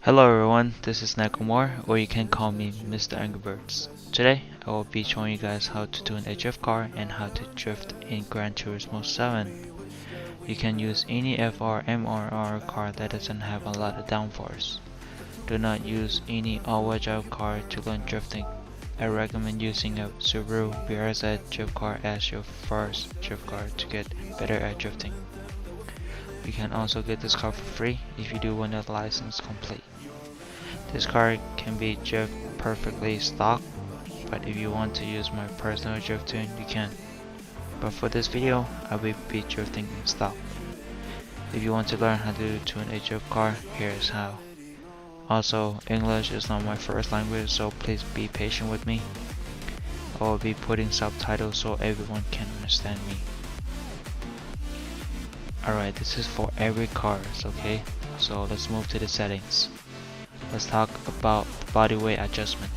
Hello everyone, this is Nakamura, or you can call me Mr. Angry Birds. Today, I will be showing you guys how to do an drift car and how to drift in Gran Turismo 7. You can use any FR, MRR car that doesn't have a lot of downforce. Do not use any all-wheel drive car to learn drifting. I recommend using a Subaru BRZ drift car as your first drift car to get better at drifting. You can also get this car for free if you do want the license complete. This car can be drift perfectly stock, but if you want to use my personal drift tune, you can. But for this video, I will be drifting in stock. If you want to learn how to tune a drift car, here is how. Also, English is not my first language, so please be patient with me. I will be putting subtitles so everyone can understand me. Alright, this is for every car, okay? So let's move to the settings. Let's talk about the body weight adjustment.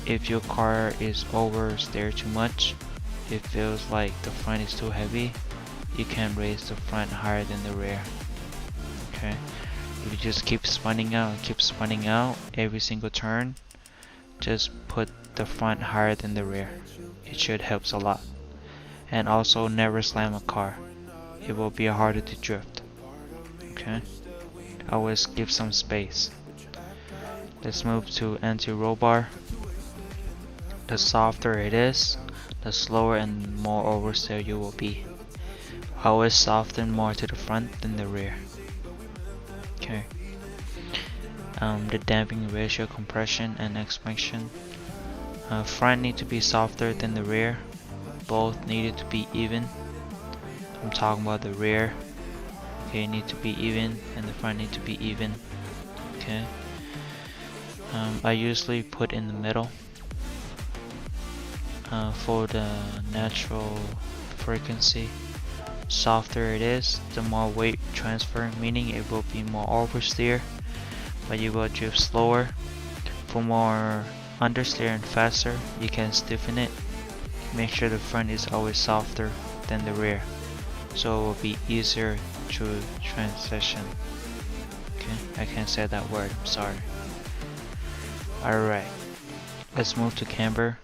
If your car is oversteer too much, it feels like the front is too heavy, you can raise the front higher than the rear. Okay, if you just keep spinning out every single turn, just put the front higher than the rear. It should help a lot. And also never slam a car. It will be harder to drift. Okay, always give some space. Let's move to anti-roll bar. The softer it is, the slower and more oversteer you will be. Always soften more to the front than the rear. Okay. The damping ratio, compression and expansion. Front need to be softer than the rear. Both needed to be even. I'm talking about the rear. Okay, need to be even, and the front need to be even. Okay. I usually put in the middle for the natural frequency. Softer it is, the more weight transfer, meaning it will be more oversteer, but you will drift slower. For more understeer and faster, you can stiffen it. Make sure the front is always softer than the rear, so it will be easier to transition. Okay, I can't say that word, I'm sorry. Alright, let's move to camber.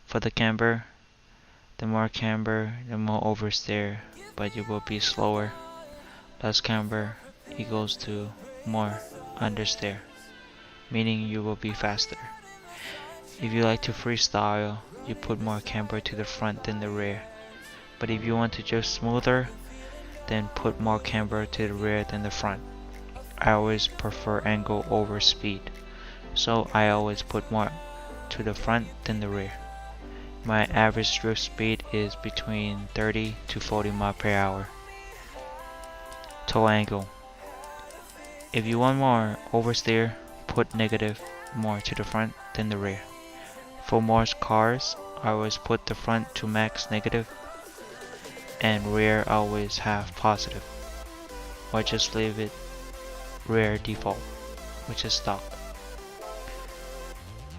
For the camber, the more camber, the more oversteer, but you will be slower. Less camber equals to more understeer, meaning you will be faster. If you like to freestyle, you put more camber to the front than the rear. But if you want to drift smoother, then put more camber to the rear than the front. I always prefer angle over speed, so I always put more to the front than the rear. My average drift speed is between 30 to 40 miles per hour. Toe angle. If you want more oversteer, put negative more to the front than the rear. For most cars, I always put the front to max negative and rear always have positive, or just leave it rear default, which is stock.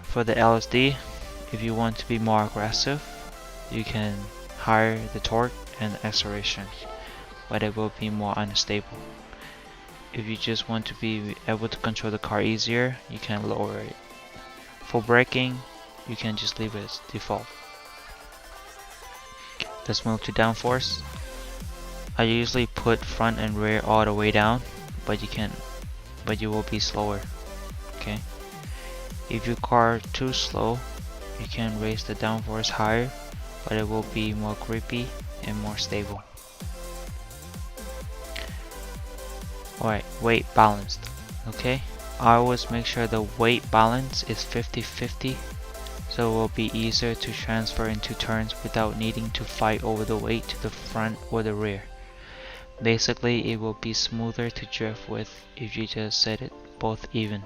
For the LSD, if you want to be more aggressive, you can higher the torque and the acceleration, but it will be more unstable. If you just want to be able to control the car easier, you can lower it. For braking, you can just leave it as default. Let's move to downforce. I usually put front and rear all the way down, but you will be slower. Okay. If your car too slow, you can raise the downforce higher, but it will be more grippy and more stable. Alright, weight balanced. Okay, I always make sure the weight balance is 50-50, so it will be easier to transfer into turns without needing to fight over the weight to the front or the rear. Basically, it will be smoother to drift with if you just set it both even.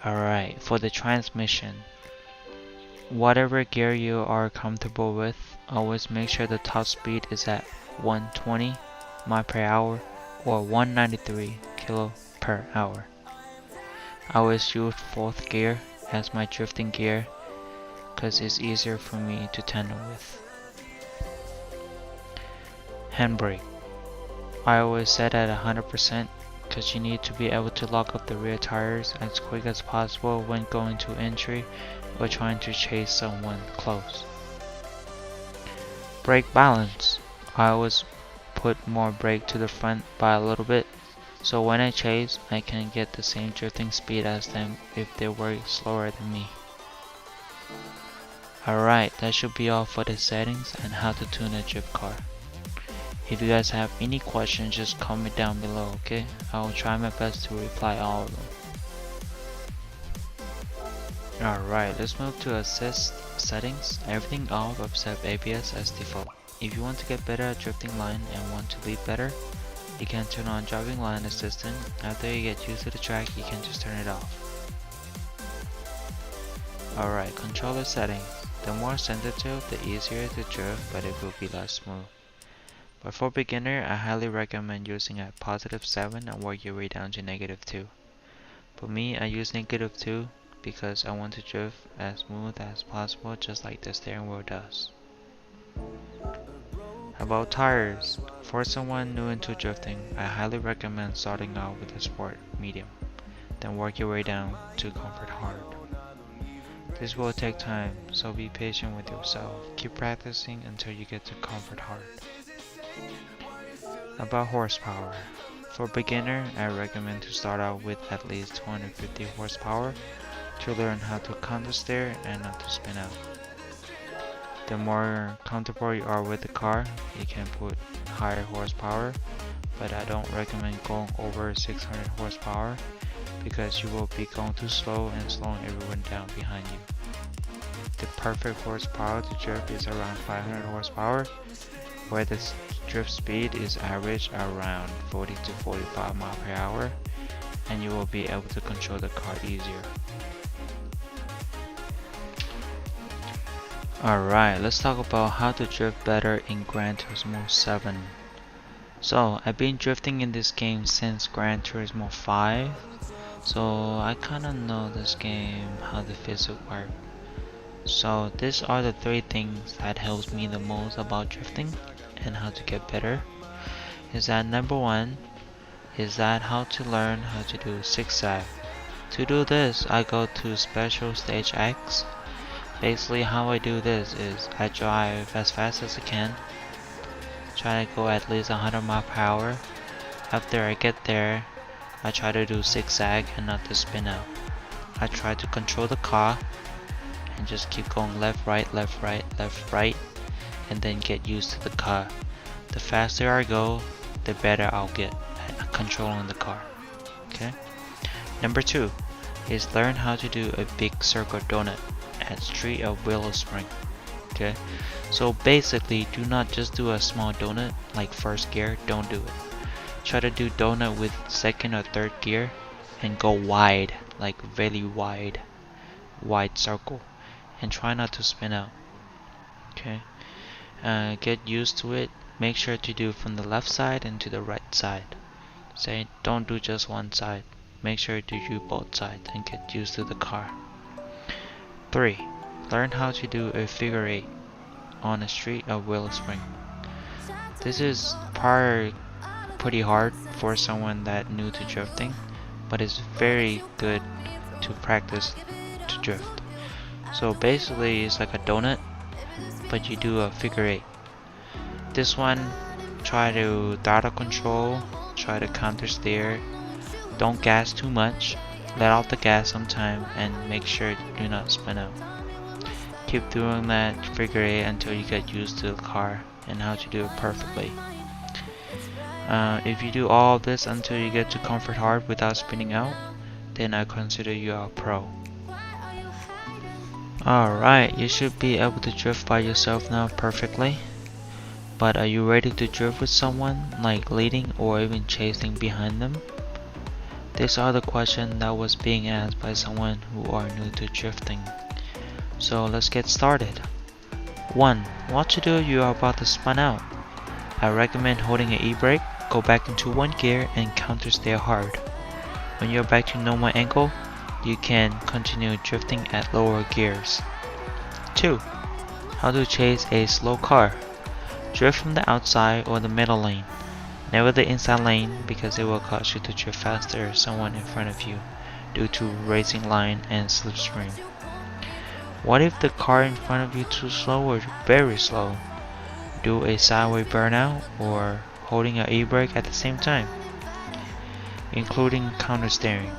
Alright, for the transmission, whatever gear you are comfortable with, always make sure the top speed is at 120 miles per hour or 193 kilo per hour. I always use 4th gear as my drifting gear because it's easier for me to tandem with. Handbrake, I always set at 100%. because you need to be able to lock up the rear tires as quick as possible when going to entry or trying to chase someone close. Brake balance. I always put more brake to the front by a little bit, so when I chase, I can get the same drifting speed as them if they were slower than me. Alright, that should be all for the settings and how to tune a drift car. If you guys have any questions, just comment down below, okay? I will try my best to reply all of them. Alright, let's move to assist settings. Everything off except ABS as default. If you want to get better at drifting line and want to lead better, you can turn on driving line assistant. After you get used to the track, you can just turn it off. Alright, controller settings. The more sensitive, the easier to drift, but it will be less smooth. But for beginner, I highly recommend using a +7 and work your way down to -2. For me, I use -2 because I want to drift as smooth as possible, just like the steering wheel does. About tires, for someone new into drifting, I highly recommend starting out with a sport medium, then work your way down to comfort hard. This will take time, so be patient with yourself. Keep practicing until you get to comfort hard. About horsepower. For beginner, I recommend to start out with at least 250 horsepower to learn how to counter steer and not to spin out. The more comfortable you are with the car, you can put higher horsepower, but I don't recommend going over 600 horsepower because you will be going too slow and slowing everyone down behind you. The perfect horsepower to drift is around 500 horsepower, where the drift speed is average around 40 to 45 miles per hour, and you will be able to control the car easier. Alright, let's talk about how to drift better in Gran Turismo 7. So, I've been drifting in this game since Gran Turismo 5, so I kinda know this game, how the physics work. So, these are the 3 things that helps me the most about drifting and how to get better. Is that number 1 is that how to learn how to do zigzag. To do this, I go to special stage X. Basically how I do this is I drive as fast as I can, try to go at least 100 miles per hour. After I get there, I try to do zigzag and not to spin out. I try to control the car and just keep going left, right, left, right, left, right, and then get used to the car. The faster I go, the better I'll get at controlling the car. Okay. Number 2 is learn how to do a big circle donut at street or willow spring. Okay. So basically, do not just do a small donut like first gear. Don't do it. Try to do donut with second or third gear and go wide, like really wide circle, and try not to spin out. Okay. Get used to it. Make sure to do from the left side and to the right side. Say don't do just one side. Make sure to do both sides and get used to the car. 3. Learn how to do a figure 8 on a street of Willow Spring. This is pretty hard for someone that new to drifting, but it's very good to practice to drift. So basically it's like a donut, but you do a figure 8. This one, try to throttle control, try to counter steer, don't gas too much, let out the gas sometime, and make sure you do not spin out. Keep doing that figure 8 until you get used to the car and how to do it perfectly. If you do all of this until you get to comfort hard without spinning out, then I consider you a pro. Alright, you should be able to drift by yourself now perfectly. But are you ready to drift with someone, like leading or even chasing behind them? These are the questions that was being asked by someone who are new to drifting. So let's get started. 1. What to do if you are about to spin out? I recommend holding an e-brake, go back into 1 gear and counter steer hard. When you're back to normal angle, you can continue drifting at lower gears. 2. How to chase a slow car. Drift from the outside or the middle lane. Never the inside lane because it will cause you to drift faster or someone in front of you due to racing line and slipstream. What if the car in front of you too slow or very slow? Do a sideways burnout or holding an e-brake at the same time, including counter steering.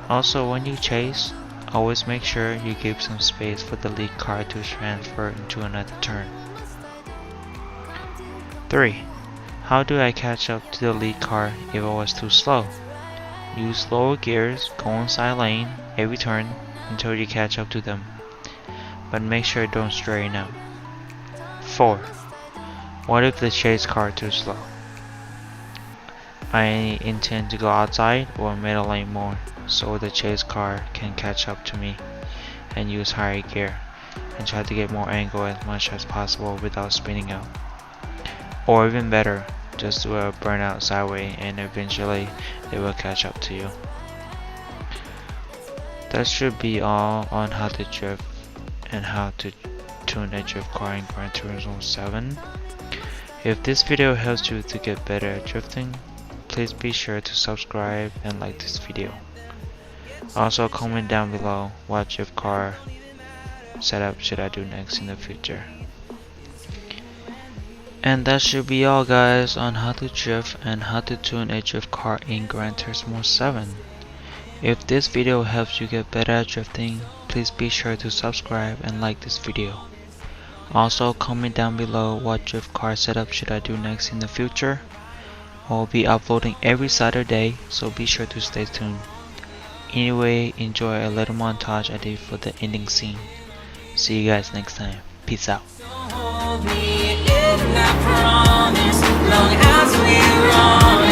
Also, when you chase, always make sure you give some space for the lead car to transfer into another turn. 3. How do I catch up to the lead car if I was too slow? Use lower gears, go on side lane every turn until you catch up to them, but make sure don't straighten out. 4. What if the chase car too slow? I intend to go outside or middle lane more so the chase car can catch up to me and use higher gear and try to get more angle as much as possible without spinning out. Or even better, just do a burnout sideways and eventually they will catch up to you. That should be all on how to drift and how to tune a drift car in Gran Turismo 7. If this video helps you to get better at drifting, please be sure to subscribe and like this video. Also comment down below what drift car setup should I do next in the future. And that should be all guys on how to drift and how to tune a drift car in Gran Turismo 7. If this video helps you get better at drifting, please be sure to subscribe and like this video. Also comment down below what drift car setup should I do next in the future. I'll be uploading every Saturday, so be sure to stay tuned. Anyway, enjoy a little montage I did for the ending scene. See you guys next time. Peace out. Long as we run